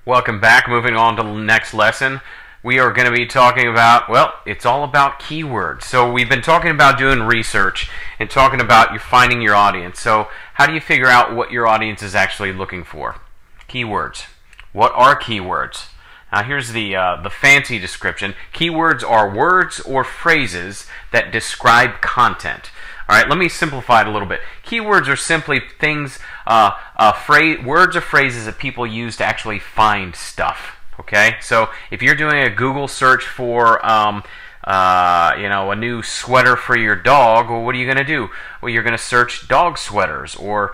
Welcome back. Moving on to the next lesson. We are going to be talking about, well, it's all about keywords. So we've been talking about doing research and talking about finding your audience. So how do you figure out what your audience is actually looking for? Keywords. What are keywords? Now here's the fancy description. Keywords are words or phrases that describe content. All right, let me simplify it a little bit. Keywords are simply things, words or phrases that people use to actually find stuff. Okay, so if you're doing a Google search for, a new sweater for your dog, well, what are you going to do? Well, you're going to search dog sweaters or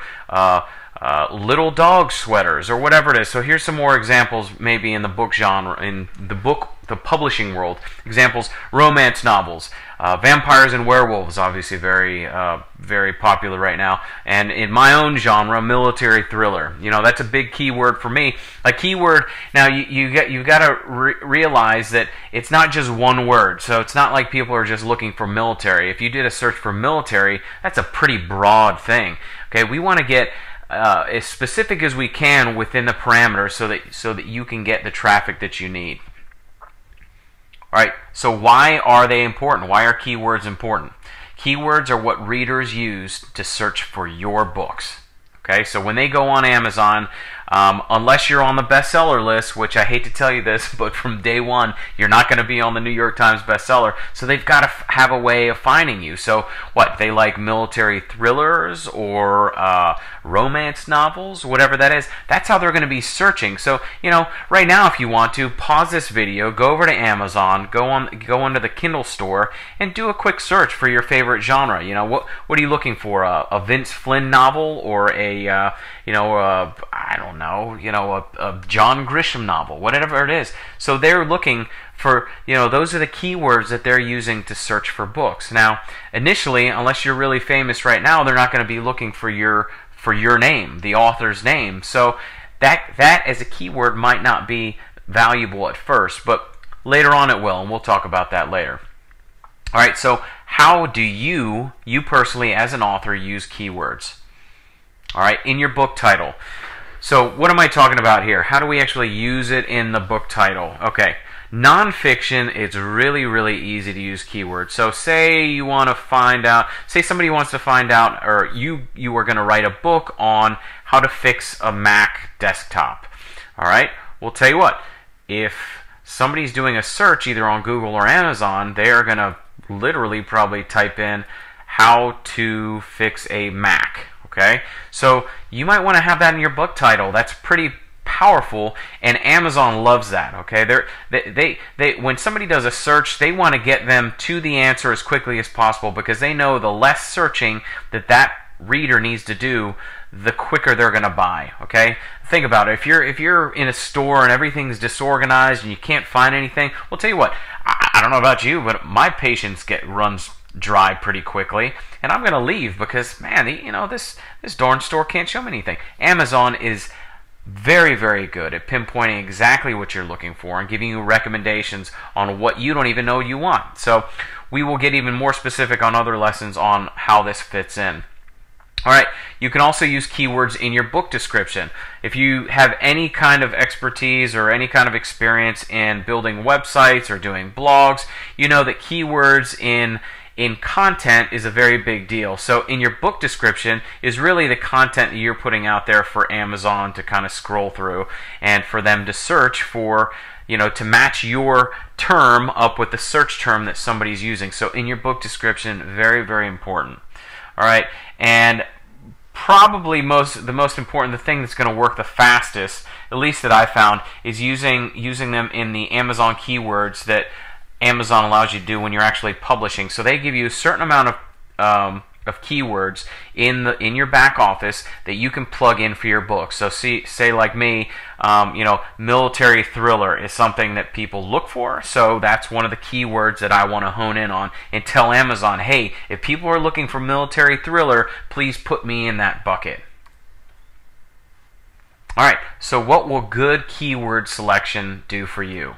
little dog sweaters or whatever it is. So here's some more examples, maybe in the book genre, in the publishing world. Examples: romance novels, vampires and werewolves, obviously very popular right now. And in my own genre, military thriller. You know, that's a big keyword for me. A keyword. Now you've got to realize that it's not just one word. So it's not like people are just looking for military. If you did a search for military, that's a pretty broad thing. Okay, we want to get as specific as we can within the parameters so that you can get the traffic that you need. All right, so why are they important? Why are keywords important? Keywords are what readers use to search for your books. Okay, so when they go on Amazon, unless you're on the bestseller list, which I hate to tell you this, but from day one, you're not going to be on the New York Times bestseller, so they've got to have a way of finding you. So what, they like military thrillers or romance novels, whatever that is, that's how they're going to be searching. So, you know, right now if you want to, pause this video, go over to Amazon, go onto the Kindle store, and do a quick search for your favorite genre. You know, what are you looking for? A Vince Flynn novel or a I don't know, a John Grisham novel, whatever it is. So they're looking for, those are the keywords that they're using to search for books. Now, initially, unless you're really famous right now, they're not going to be looking for your name, the author's name. So that as a keyword might not be valuable at first, but later on it will, and we'll talk about that later. All right, so how do you personally as an author use keywords? All right, in your book title. So what am I talking about here? How do we actually use it in the book title? Okay, nonfiction, it's really, really easy to use keywords. So say you want to find out, say somebody wants to find out, or you are going to write a book on how to fix a Mac desktop. All right, well, tell you what, if somebody's doing a search either on Google or Amazon, they are going to literally probably type in how to fix a Mac. Okay, so you might want to have that in your book title. That's pretty powerful, and Amazon loves that. Okay, they when somebody does a search, they want to get them to the answer as quickly as possible because they know the less searching that reader needs to do, the quicker they're going to buy. Okay, think about it. If you're in a store and everything's disorganized and you can't find anything, well, tell you what, I don't know about you, but my patience runs dry pretty quickly, and I'm going to leave because, man, this darn store can't show me anything. Amazon is very, very good at pinpointing exactly what you're looking for and giving you recommendations on what you don't even know you want. So we will get even more specific on other lessons on how this fits in. All right, you can also use keywords in your book description. If you have any kind of expertise or any kind of experience in building websites or doing blogs, you know that keywords in content is a very big deal. So in your book description is really the content that you're putting out there for Amazon to kind of scroll through and for them to search for, to match your term up with the search term that somebody's using. So in your book description, very, very important. All right, and probably the most important, the thing that's going to work the fastest, at least that I found, is using them in the Amazon keywords that Amazon allows you to do when you're actually publishing. So they give you a certain amount of keywords in your back office that you can plug in for your book. So say like me, military thriller is something that people look for. So that's one of the keywords that I want to hone in on and tell Amazon, hey, if people are looking for military thriller, please put me in that bucket. All right, so what will good keyword selection do for you?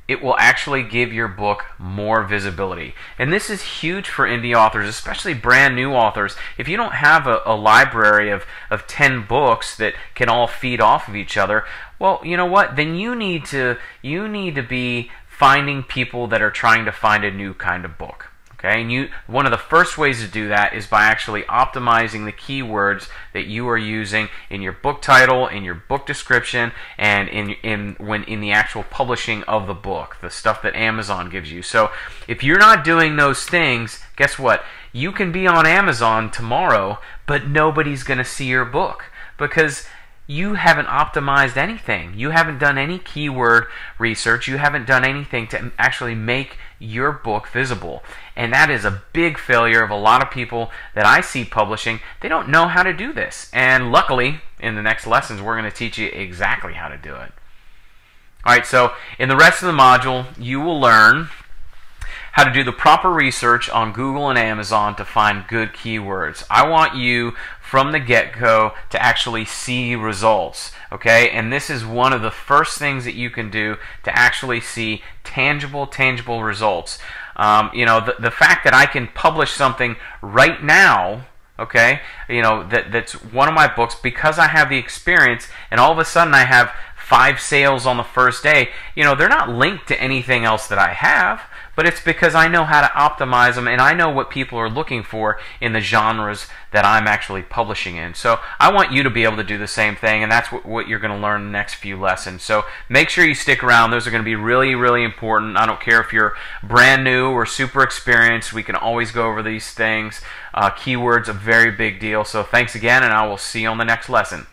it will actually give your book more visibility. And this is huge for indie authors, especially brand new authors. If you don't have a library of 10 books that can all feed off of each other, well, you know what? Then you need to be finding people that are trying to find a new kind of book. Okay, and one of the first ways to do that is by actually optimizing the keywords that you are using in your book title, in your book description, and in the actual publishing of the book, the stuff that Amazon gives you. So if you're not doing those things, guess what? You can be on Amazon tomorrow, but nobody's going to see your book because you haven't optimized anything. You haven't done any keyword research. You haven't done anything to actually make your book visible. And that is a big failure of a lot of people that I see publishing. They don't know how to do this. And luckily, in the next lessons, we're going to teach you exactly how to do it. Alright, so in the rest of the module, you will learn how to do the proper research on Google and Amazon to find good keywords. I want you from the get-go to actually see results, okay? And this is one of the first things that you can do to actually see tangible results. The fact that I can publish something right now, okay, that's one of my books because I have the experience, and all of a sudden I have 5 sales on the first day. They're not linked to anything else that I have, but it's because I know how to optimize them and I know what people are looking for in the genres that I'm actually publishing in. So I want you to be able to do the same thing, and that's what you're going to learn in the next few lessons. So make sure you stick around. Those are going to be really important. I don't care if you're brand new or super experienced. We can always go over these things. Keywords, a very big deal. So thanks again, and I will see you on the next lesson.